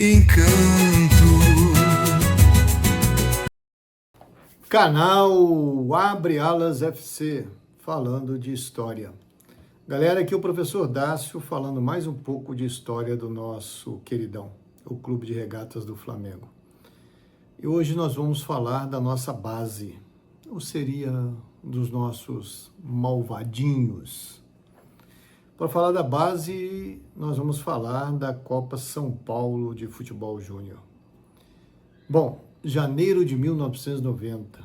encanto. Canal Abre Alas FC, falando de história. Galera, aqui é o professor Dácio falando mais um pouco de história do nosso queridão, o Clube de Regatas do Flamengo. E hoje nós vamos falar da nossa base, ou seria dos nossos malvadinhos. Para falar da base, nós vamos falar da Copa São Paulo de Futebol Júnior. Bom, janeiro de 1990,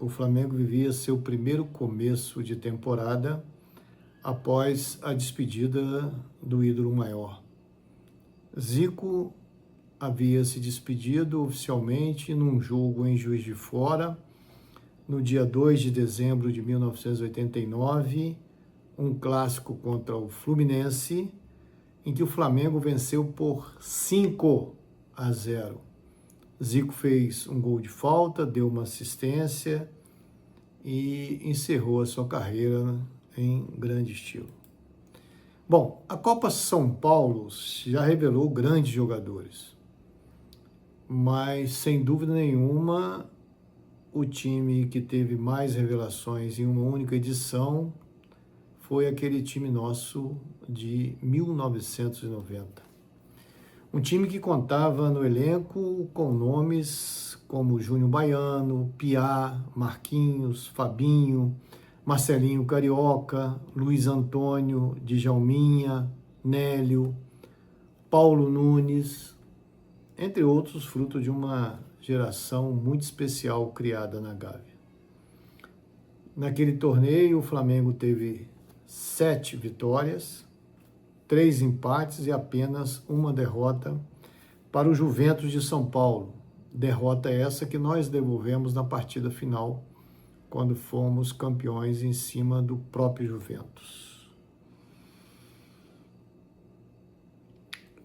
o Flamengo vivia seu primeiro começo de temporada após a despedida do ídolo maior. Zico havia se despedido oficialmente num jogo em Juiz de Fora, no dia 2 de dezembro de 1989, um clássico contra o Fluminense, em que o Flamengo venceu por 5-0. Zico fez um gol de falta, deu uma assistência e encerrou a sua carreira em grande estilo. Bom, a Copa São Paulo já revelou grandes jogadores, mas sem dúvida nenhuma o time que teve mais revelações em uma única edição foi aquele time nosso de 1990. Um time que contava no elenco com nomes como Júnior Baiano, Piá, Marquinhos, Fabinho, Marcelinho Carioca, Luiz Antônio, Djalminha, Nélio, Paulo Nunes, entre outros, fruto de uma geração muito especial criada na Gávea. Naquele torneio, o Flamengo teve 7 vitórias, 3 empates e apenas uma derrota para o Juventus de São Paulo. Derrota essa que nós devolvemos na partida final, quando fomos campeões em cima do próprio Juventus.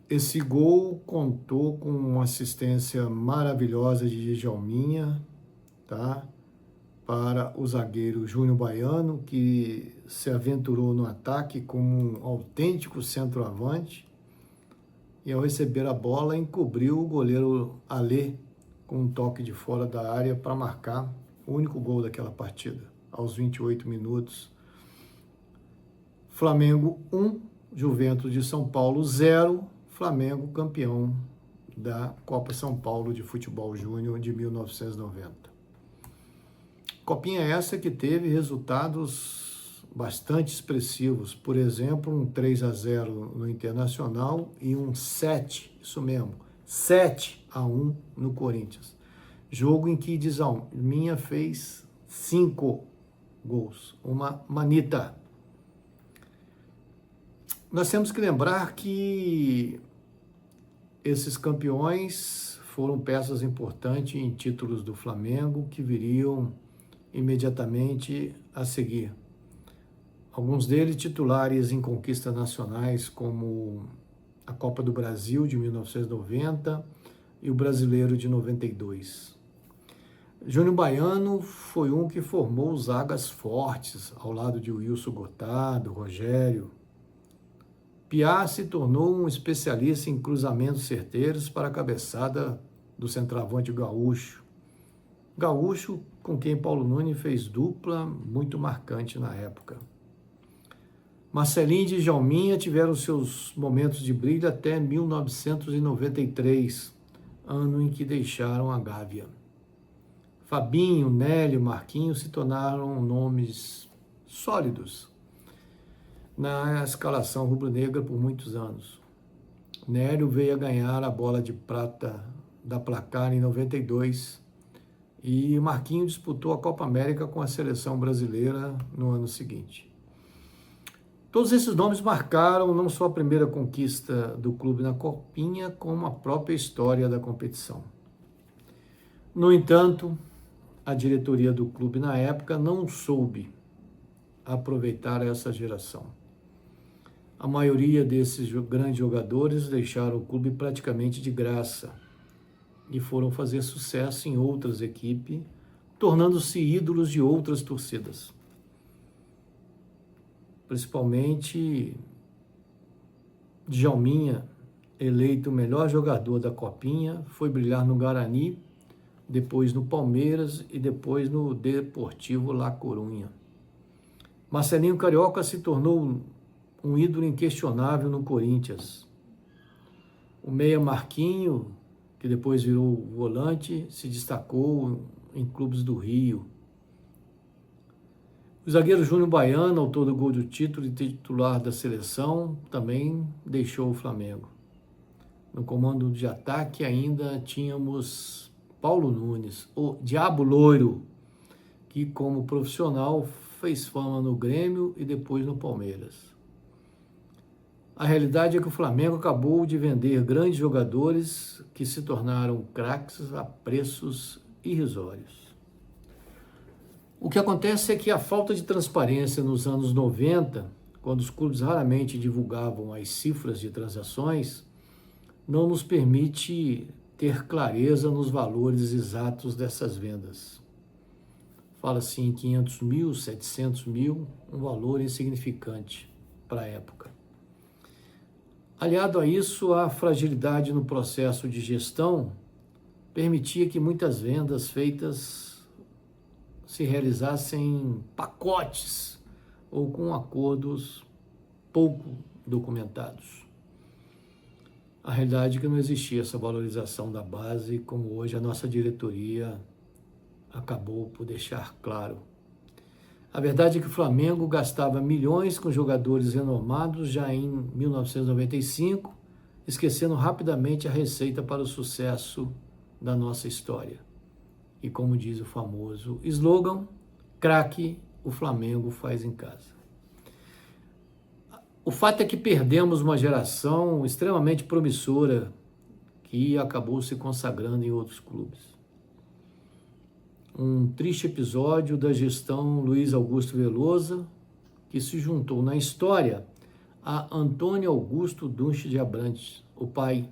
Esse gol contou com uma assistência maravilhosa de Djalminha, tá? Para o zagueiro Júnior Baiano, que se aventurou no ataque como um autêntico centroavante e, ao receber a bola, encobriu o goleiro Alê com um toque de fora da área para marcar o único gol daquela partida, aos 28 minutos. Flamengo 1, Juventus de São Paulo 0, Flamengo campeão da Copa São Paulo de Futebol Júnior de 1990. Copinha essa que teve resultados bastante expressivos, por exemplo, um 3-0 no Internacional e um 7-1 no Corinthians. Jogo em que Djalminha fez 5 gols, uma manita. Nós temos que lembrar que esses campeões foram peças importantes em títulos do Flamengo que viriam imediatamente a seguir. Alguns deles titulares em conquistas nacionais, como a Copa do Brasil de 1990 e o Brasileiro de 92. Júnior Baiano foi um que formou zagas fortes, ao lado de Wilson Gotardo, Rogério. Piá se tornou um especialista em cruzamentos certeiros para a cabeçada do centroavante gaúcho. Gaúcho, com quem Paulo Nunes fez dupla muito marcante na época. Marcelinho e Djalminha tiveram seus momentos de brilho até 1993, ano em que deixaram a Gávea. Fabinho, Nélio, Marquinhos se tornaram nomes sólidos na escalação rubro-negra por muitos anos. Nélio veio a ganhar a bola de prata da Placar em 92 e Marquinhos disputou a Copa América com a seleção brasileira no ano seguinte. Todos esses nomes marcaram não só a primeira conquista do clube na Copinha, como a própria história da competição. No entanto, a diretoria do clube na época não soube aproveitar essa geração. A maioria desses grandes jogadores deixaram o clube praticamente de graça e foram fazer sucesso em outras equipes, tornando-se ídolos de outras torcidas. Principalmente Djalminha eleito o melhor jogador da Copinha, foi brilhar no Guarani, depois no Palmeiras e depois no Deportivo La Coruña. Marcelinho Carioca se tornou um ídolo inquestionável no Corinthians. O meia Marquinho, que depois virou volante, se destacou em clubes do Rio. O zagueiro Júnior Baiano, autor do gol do título e titular da seleção, também deixou o Flamengo. No comando de ataque ainda tínhamos Paulo Nunes, o Diabo Loiro, que como profissional fez fama no Grêmio e depois no Palmeiras. A realidade é que o Flamengo acabou de vender grandes jogadores que se tornaram craques a preços irrisórios. O que acontece é que a falta de transparência nos anos 90, quando os clubes raramente divulgavam as cifras de transações, não nos permite ter clareza nos valores exatos dessas vendas. Fala-se em 500 mil, 700 mil, um valor insignificante para a época. Aliado a isso, a fragilidade no processo de gestão permitia que muitas vendas feitas se realizassem em pacotes ou com acordos pouco documentados. A realidade é que não existia essa valorização da base, como hoje a nossa diretoria acabou por deixar claro. A verdade é que o Flamengo gastava milhões com jogadores renomados já em 1995, esquecendo rapidamente a receita para o sucesso da nossa história. E como diz o famoso slogan, craque, o Flamengo faz em casa. O fato é que perdemos uma geração extremamente promissora que acabou se consagrando em outros clubes. Um triste episódio da gestão Luiz Augusto Velosa, que se juntou na história a Antônio Augusto Dunche de Abrantes, o pai.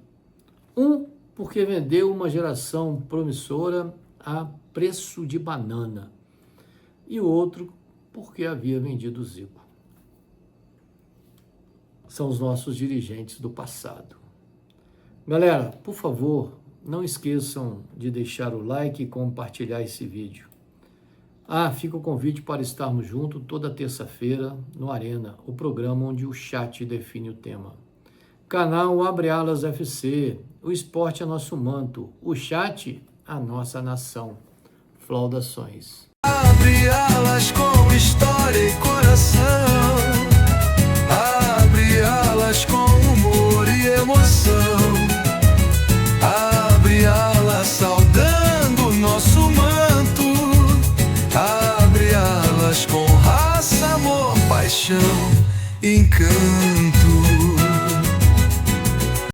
Porque vendeu uma geração promissora a preço de banana, e o outro porque havia vendido o Zico. São os nossos dirigentes do passado. Galera, por favor, não esqueçam de deixar o like e compartilhar esse vídeo. Fica o convite para estarmos juntos toda terça-feira no Arena, o programa onde o chat define o tema. Canal Abre Alas FC, o esporte é nosso manto, o chat, a nossa nação. Flaudações. Abre alas com história e coração. Abre alas com humor e emoção. Abre alas saudando nosso manto. Abre alas com raça, amor, paixão, encanto.